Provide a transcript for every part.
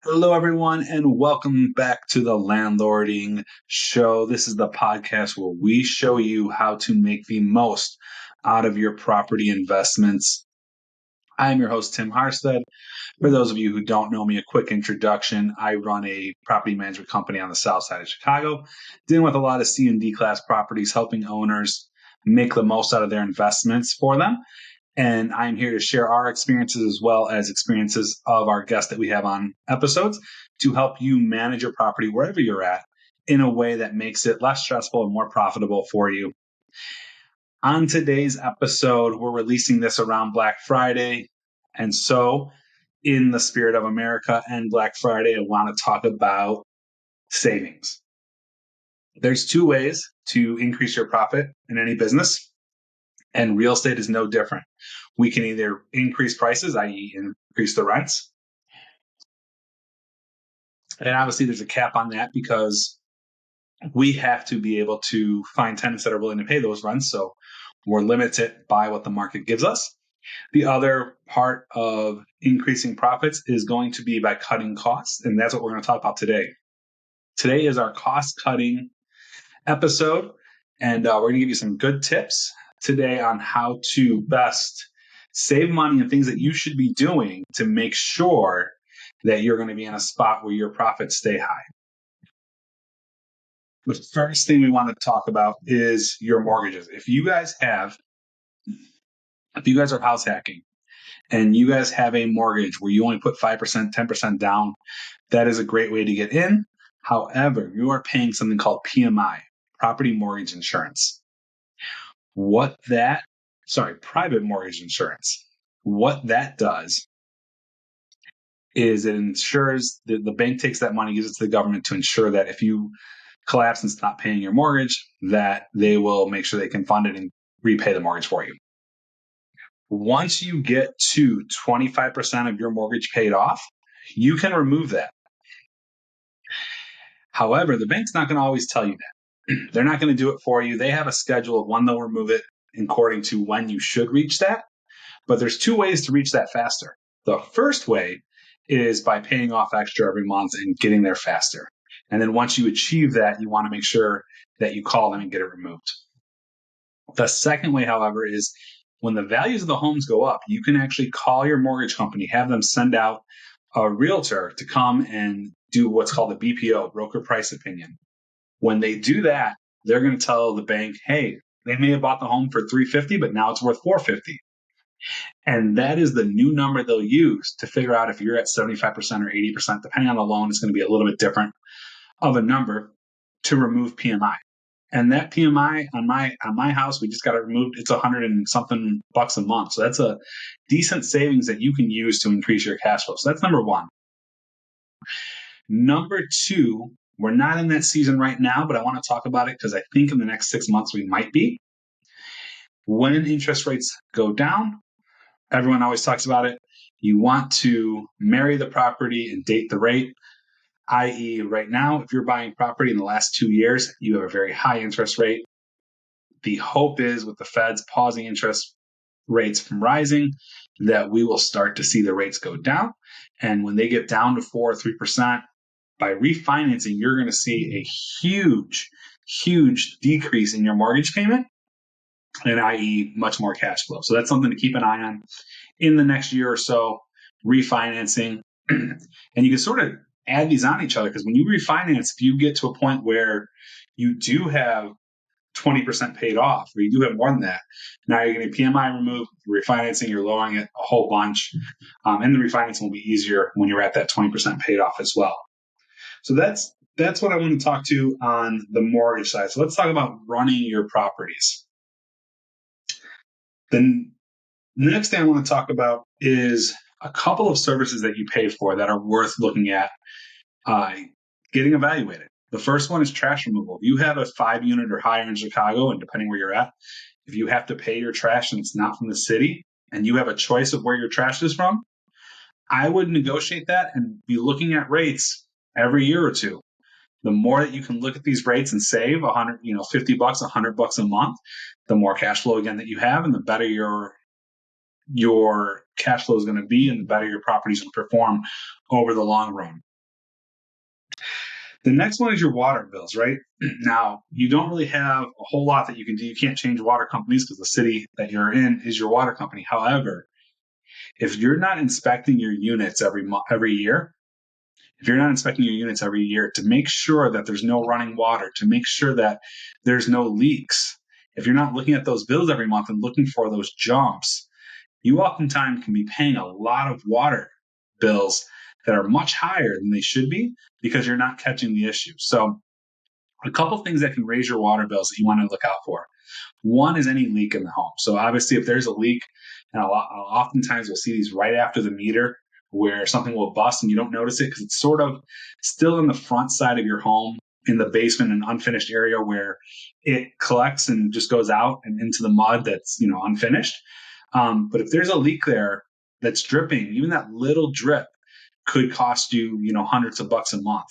Hello, everyone, and welcome back to the Landlording Show. This is the podcast where we show you how to make the most out of your property investments. I am your host, Tim Harstead. For those of you who don't know me, a quick introduction. I run a property management company on the south side of Chicago, dealing with a lot of C and D class properties, helping owners make the most out of their investments for them. And I'm here to share our experiences as well as experiences of our guests that we have on episodes to help you manage your property wherever you're at in a way that makes it less stressful and more profitable for you. On today's episode, we're releasing this around Black Friday. And so, in the spirit of America and Black Friday, I want to talk about savings. There's two ways to increase your profit in any business, and real estate is no different. We can either increase prices, i.e. increase the rents. And obviously there's a cap on that because we have to be able to find tenants that are willing to pay those rents. So we're limited by what the market gives us. The other part of increasing profits is going to be by cutting costs. And that's what we're going to talk about today. Today is our cost cutting episode. And we're going to give you some good tips today on how to best save money and things that you should be doing to make sure that you're going to be in a spot where your profits stay high. The first thing we want to talk about is your mortgages. If you guys are house hacking and you guys have a mortgage where you only put 5%, 10% down, that is a great way to get in. However, you are paying something called PMI, property mortgage insurance. Private mortgage insurance. What that does is it ensures that the bank takes that money, gives it to the government to ensure that if you collapse and stop paying your mortgage, that they will make sure they can fund it and repay the mortgage for you. Once you get to 25% of your mortgage paid off, you can remove that. However, the bank's not going to always tell you that. They're not going to do it for you. They have a schedule of when they'll remove it according to when you should reach that. But there's two ways to reach that faster. The first way is by paying off extra every month and getting there faster. And then once you achieve that, you want to make sure that you call them and get it removed. The second way, however, is when the values of the homes go up, you can actually call your mortgage company, have them send out a realtor to come and do what's called a BPO, broker price opinion. When they do that, they're going to tell the bank, hey, they may have bought the home for $350, but now it's worth $450. And that is the new number they'll use to figure out if you're at 75% or 80%, depending on the loan, it's going to be a little bit different of a number to remove PMI. And that PMI on my house, we just got it removed. It's $100 and something bucks a month. So that's a decent savings that you can use to increase your cash flow. So that's number one. Number two, we're not in that season right now, but I want to talk about it because I think in the next 6 months we might be. When interest rates go down, everyone always talks about it. You want to marry the property and date the rate, i.e. right now, if you're buying property in the last 2 years, you have a very high interest rate. The hope is with the Feds pausing interest rates from rising, that we will start to see the rates go down. And when they get down to 4 or 3%, by refinancing, you're going to see a huge, huge decrease in your mortgage payment, and i.e. much more cash flow. So that's something to keep an eye on in the next year or so, refinancing. And you can sort of add these on each other because when you refinance, if you get to a point where you do have 20% paid off, or you do have more than that, now you're getting PMI removed, refinancing, you're lowering it a whole bunch. And the refinancing will be easier when you're at that 20% paid off as well. So that's what I want to talk to on the mortgage side. So let's talk about running your properties. Then the next thing I want to talk about is a couple of services that you pay for that are worth looking at getting evaluated. The first one is trash removal. If you have a 5-unit or higher in Chicago, and depending where you're at, if you have to pay your trash and it's not from the city, and you have a choice of where your trash is from, I would negotiate that and be looking at rates every year or two. The more that you can look at these rates and save $100, $50, $100 a month, the more cash flow again that you have, and the better your your cash flow is going to be and the better your properties will perform over the long run. The next one is your water bills, right? Now, you don't really have a whole lot that you can do. You can't change water companies because the city that you're in is your water company. However, if you're not inspecting your units every year, to make sure that there's no running water, to make sure that there's no leaks, if you're not looking at those bills every month and looking for those jumps, you oftentimes can be paying a lot of water bills that are much higher than they should be because you're not catching the issue. So a couple things that can raise your water bills that you want to look out for. One is any leak in the home. So obviously if there's a leak, and oftentimes we'll see these right after the meter where something will bust and you don't notice it because it's sort of still in the front side of your home in the basement, an unfinished area where it collects and just goes out and into the mud that's, unfinished. But if there's a leak there that's dripping, even that little drip could cost you, hundreds of bucks a month.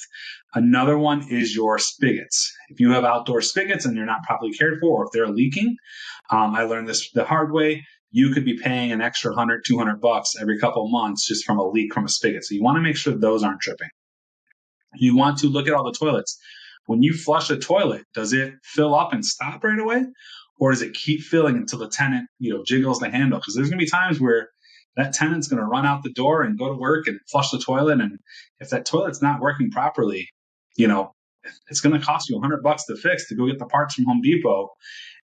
Another one is your spigots. If you have outdoor spigots and they're not properly cared for, or if they're leaking, I learned this the hard way. You could be paying an extra 100, 200 bucks every couple of months just from a leak from a spigot. So you want to make sure those aren't dripping. You want to look at all the toilets. When you flush a toilet, does it fill up and stop right away? Or does it keep filling until the tenant, jiggles the handle? Because there's going to be times where that tenant's going to run out the door and go to work and flush the toilet. And if that toilet's not working properly, it's going to cost you $100 to fix to go get the parts from Home Depot.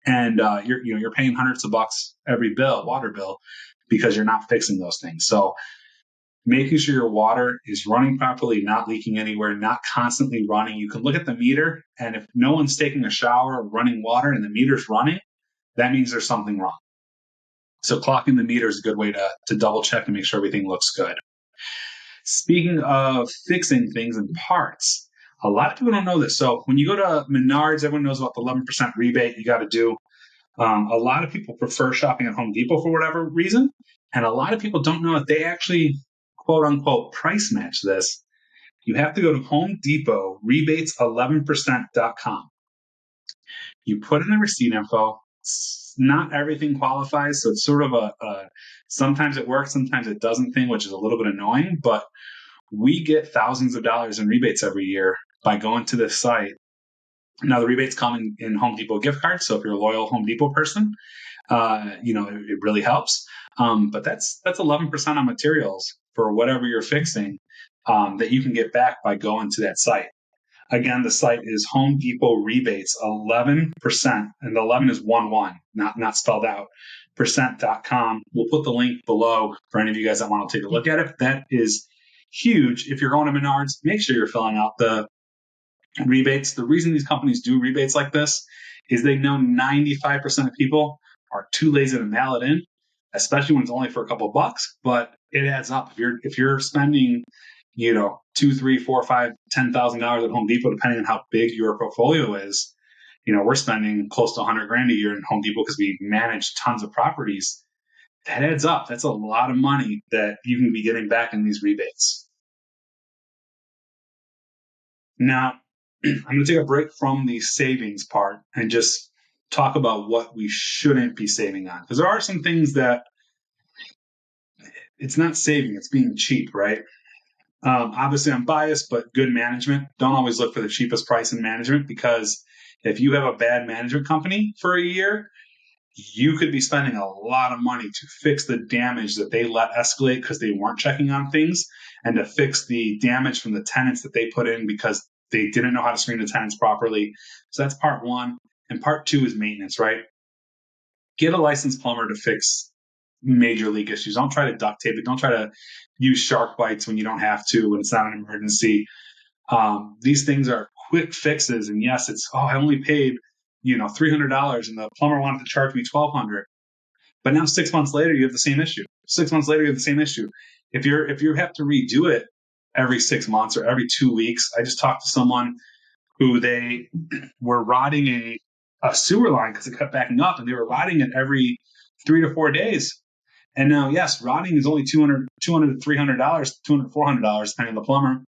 And you're paying hundreds of bucks every water bill, because you're not fixing those things. So making sure your water is running properly, not leaking anywhere, not constantly running. You can look at the meter, and if no one's taking a shower or running water and the meter's running, that means there's something wrong. So clocking the meter is a good way to double check and make sure everything looks good. Speaking of fixing things and parts, a lot of people don't know this. So when you go to Menards, everyone knows about the 11% rebate you got to do. A lot of people prefer shopping at Home Depot for whatever reason. And a lot of people don't know that they actually, quote unquote, price match this. You have to go to Home Depot rebates11%.com. You put in the receipt info. Not everything qualifies, so it's sort of a sometimes it works, sometimes it doesn't thing, which is a little bit annoying, but we get thousands of dollars in rebates every year by going to this site. Now, the rebates come in Home Depot gift cards, so if you're a loyal Home Depot person, it really helps. But that's 11% on materials for whatever you're fixing that you can get back by going to that site. Again, the site is Home Depot rebates 11%, and the 11 is 11, not spelled out, %.com. We'll put the link below for any of you guys that want to take a look at it. That is huge. If you're going to Menards, make sure you're filling out the rebates. The reason these companies do rebates like this is they know 95% of people are too lazy to mail it in, especially when it's only for a couple of bucks, but it adds up. If you're spending, $2,000, $3,000, $4,000, $5,000, $10,000 at Home Depot, depending on how big your portfolio is, we're spending close to $100,000 a year in Home Depot because we manage tons of properties. That adds up. That's a lot of money that you can be getting back in these rebates. Now, I'm going to take a break from the savings part and just talk about what we shouldn't be saving on. Because there are some things that it's not saving, it's being cheap, right? Obviously, I'm biased, but good management. Don't always look for the cheapest price in management, because if you have a bad management company for a year, you could be spending a lot of money to fix the damage that they let escalate because they weren't checking on things, and to fix the damage from the tenants that they put in because they didn't know how to screen the tenants properly. So that's part one. And part two is maintenance, right? Get a licensed plumber to fix major leak issues. Don't try to duct tape it. Don't try to use shark bites when you don't have to, when it's not an emergency. These things are quick fixes. And yes, it's, I only paid, $300 and the plumber wanted to charge me $1,200. But now 6 months later, you have the same issue. 6 months later, you have the same issue. If you have to redo it every 6 months or every 2 weeks, I just talked to someone who they were rotting a sewer line because it kept backing up, and they were rotting it every 3 to 4 days. And now, yes, rotting is only $200 to $300, $200 to $400, depending on the plumber.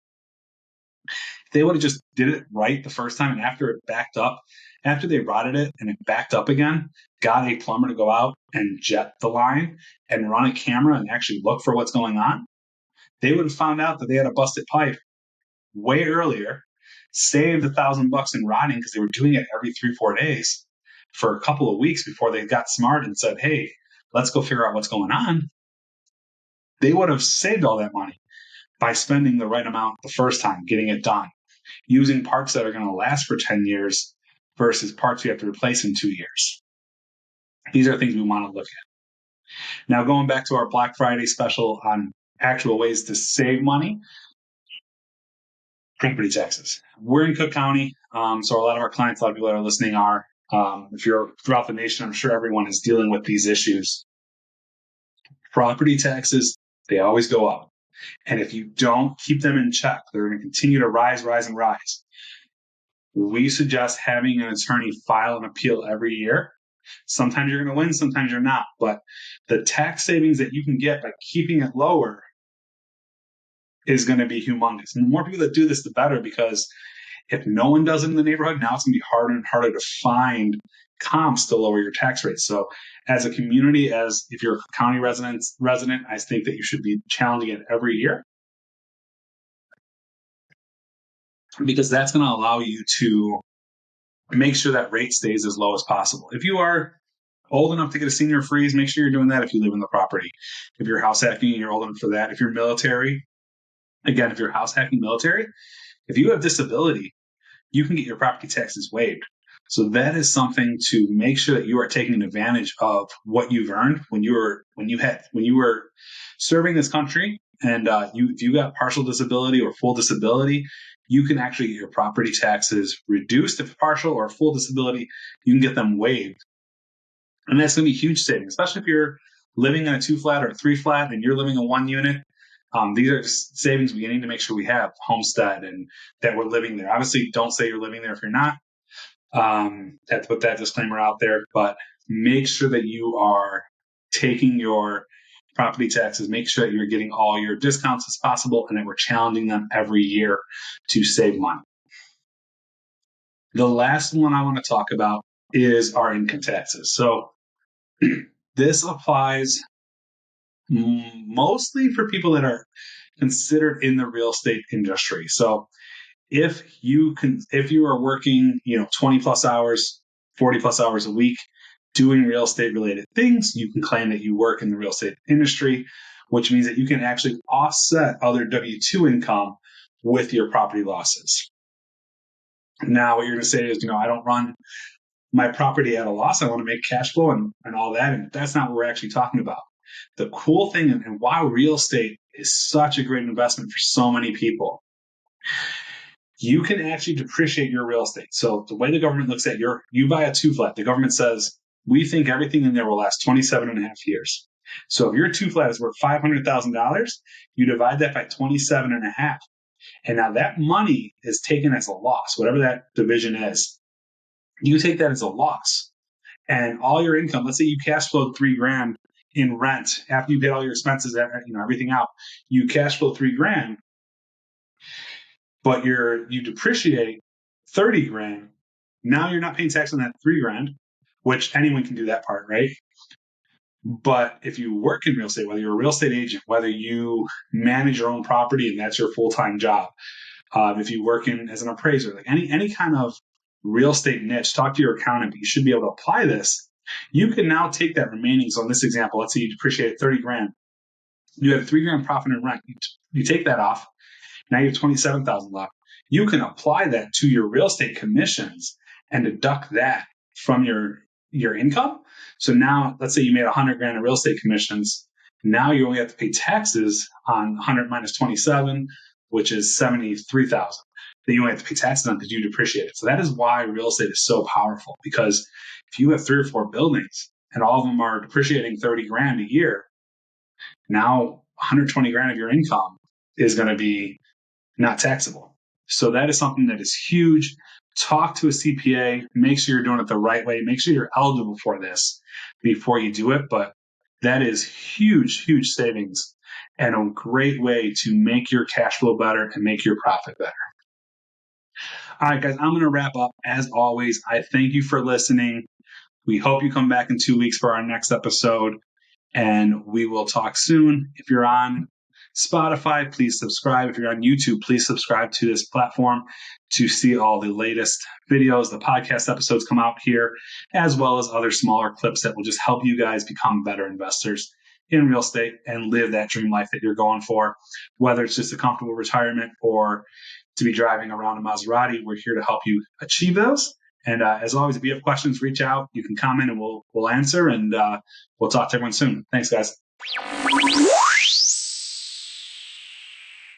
They would have just did it right the first time, and after it backed up, after they rotted it and it backed up again, got a plumber to go out and jet the line and run a camera and actually look for what's going on, they would have found out that they had a busted pipe way earlier, saved $1,000 in rotting because they were doing it every 3-4 days for a couple of weeks before they got smart and said, hey, let's go figure out what's going on. They would have saved all that money by spending the right amount the first time, getting it done, using parts that are going to last for 10 years versus parts you have to replace in 2 years. These are things we want to look at. Now, going back to our Black Friday special on actual ways to save money, property taxes. We're in Cook County, so a lot of our clients, a lot of people that are listening are. If you're throughout the nation, I'm sure everyone is dealing with these issues. Property taxes, they always go up. And if you don't keep them in check, they're going to continue to rise, rise, and rise. We suggest having an attorney file an appeal every year. Sometimes you're going to win, sometimes you're not. But the tax savings that you can get by keeping it lower is going to be humongous. And the more people that do this, the better, because if no one does it in the neighborhood, now it's going to be harder and harder to find comps to lower your tax rates. So as a community, as if you're a county resident, I think that you should be challenging it every year, because that's going to allow you to make sure that rate stays as low as possible. If you are old enough to get a senior freeze, make sure you're doing that if you live in the property. If you're house hacking, you're old enough for that. If you're military, again, if you're house hacking military, if you have disability, you can get your property taxes waived. So that is something to make sure that you are taking advantage of what you've earned when you were serving this country. And if you got partial disability or full disability, you can actually get your property taxes reduced. If partial or full disability, you can get them waived. And that's going to be huge savings, especially if you're living in a 2-flat or a 3-flat and you're living in 1 unit. These are savings we need to make sure we have homestead and that we're living there. Obviously, don't say you're living there if you're not. Have to put that disclaimer out there, but make sure that you are taking your property taxes, make sure that you're getting all your discounts as possible, and that we're challenging them every year to save money. The last one I want to talk about is our income taxes. So this applies mostly for people that are considered in the real estate industry. So if you are working, 20 plus hours, 40 plus hours a week doing real estate related things, you can claim that you work in the real estate industry, which means that you can actually offset other W-2 income with your property losses. Now, what you're going to say is, I don't run my property at a loss. I want to make cash flow and all that. And that's not what we're actually talking about. The cool thing and why real estate is such a great investment for so many people, you can actually depreciate your real estate. So the way the government looks at you buy a 2-flat, the government says, we think everything in there will last 27 and a half years. So if your 2-flat is worth $500,000, you divide that by 27 and a half. And now that money is taken as a loss, whatever that division is. You take that as a loss. And all your income, let's say you cash flowed $3,000 in rent after you paid all your expenses, everything out, you cash flow $3,000, but you depreciate $30,000. Now you're not paying tax on that $3,000, which anyone can do that part, right? But if you work in real estate, whether you're a real estate agent, whether you manage your own property and that's your full-time job, if you work as an appraiser, like any kind of real estate niche, talk to your accountant, but you should be able to apply this. You can now take that remaining. So in this example, let's say you depreciated $30,000. You have $3,000 profit in rent. You take that off. Now you have $27,000 left. You can apply that to your real estate commissions and deduct that from your income. So now, let's say you made $100,000 in real estate commissions. Now you only have to pay taxes on 100 minus 27, which is 73,000. That you only have to pay taxes on because you depreciate it. So that is why real estate is so powerful, because if you have 3 or 4 buildings and all of them are depreciating $30,000 a year, now $120,000 of your income is going to be not taxable. So that is something that is huge. Talk to a CPA, make sure you're doing it the right way, make sure you're eligible for this before you do it. But that is huge, huge savings and a great way to make your cash flow better and make your profit better. All right, guys, I'm going to wrap up. As always, I thank you for listening. We hope you come back in 2 weeks for our next episode, and we will talk soon. If you're on Spotify, please subscribe. If you're on YouTube, please subscribe to this platform to see all the latest videos. The podcast episodes come out here, as well as other smaller clips that will just help you guys become better investors in real estate and live that dream life that you're going for, whether it's just a comfortable retirement or to be driving around a Maserati. We're here to help you achieve those. And as always, if you have questions, reach out. You can comment and we'll answer. And we'll talk to everyone soon. Thanks, guys.